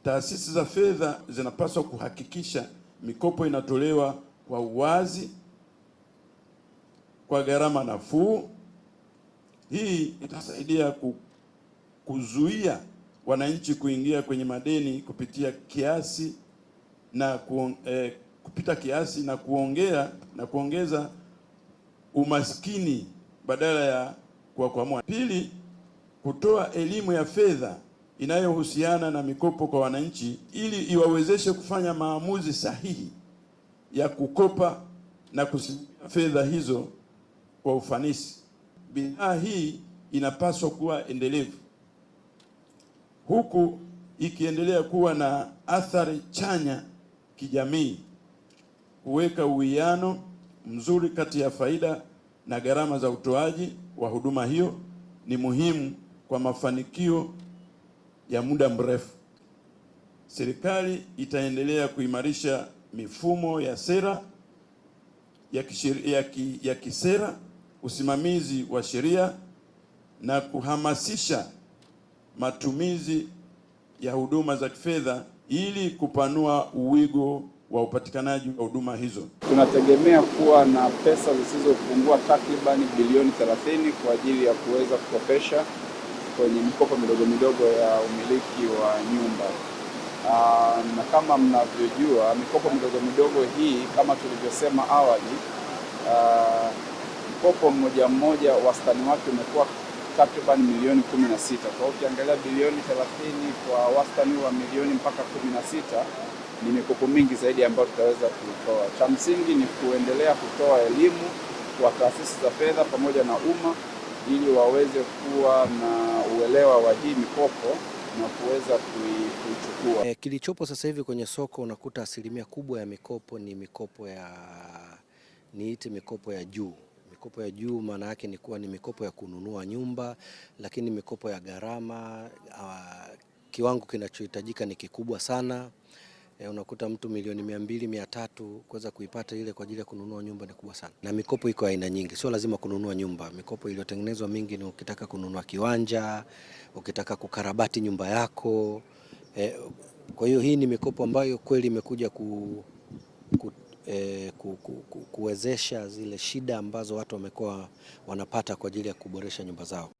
Taasisi za fedha zinapaswa kuhakikisha mikopo inatolewa kwa uwazi, kwa gharama nafuu. Hii itasaidia kuzuia wananchi kuingia kwenye madeni kupita kiasi na kuongeza umaskini badala ya kuwakwamua. Pili, kutoa elimu ya fedha inayohusiana na mikopo kwa wananchi ili iwawezeshe kufanya maamuzi sahihi ya kukopa na kusimamia fedha hizo kwa ufanisi. Bidhaa hii inapaswa kuwa endelevu, huku ikiendelea kuwa na athari chanya kijamii. Kuweka uwiano mzuri kati ya faida na gharama za utoaji wa huduma hiyo ni muhimu kwa mafanikio ya muda mrefu. Serikali itaendelea kuimarisha mifumo ya sera ya kisera, usimamizi wa sheria na kuhamasisha matumizi ya huduma za kifedha ili kupanua uwigo wa upatikanaji wa huduma hizo. Tunategemea kuwa na pesa zisizopungua takribani bilioni 30 kwa ajili ya kuweza kukopesha kwenye mikopo midogo midogo ya umiliki wa nyumba. Na kama mnavyojua, mikopo midogo midogo hii kama tulivyosema awali, mkopo mmoja wastani wake umekuwa takriban milioni 16. Kwa hiyo ukiangalia bilioni 30 kwa wastani wa milioni mpaka 16 ni mikopo mingi zaidi ambayo tutaweza kuitoa. Cha msingi ni kuendelea kutoa elimu kwa taasisi za fedha pamoja na umma ili waweze kuwa na uelewa wa hii mikopo na kuweza kuichukua. Kilichopo sasa hivi kwenye soko unakuta asilimia kubwa ya mikopo ni mikopo ya juu. Mikopo ya juu maana yake ni kuwa ni mikopo ya kununua nyumba, lakini mikopo ya gharama, kiwango kinachohitajika ni kikubwa sana. Unakuta mtu milioni 200, 300 kuweza kuipata ile kwa ajili ya kununua nyumba ni kubwa sana. Na mikopo iko aina nyingi, sio lazima kununua nyumba. Mikopo iliyotengenezwa mingi ni ukitaka kununua kiwanja, ukitaka kukarabati nyumba yako. Kwa hiyo hii ni mikopo ambayo kweli imekuja kuwezesha zile shida ambazo watu wamekuwa wanapata kwa ajili ya kuboresha nyumba zao.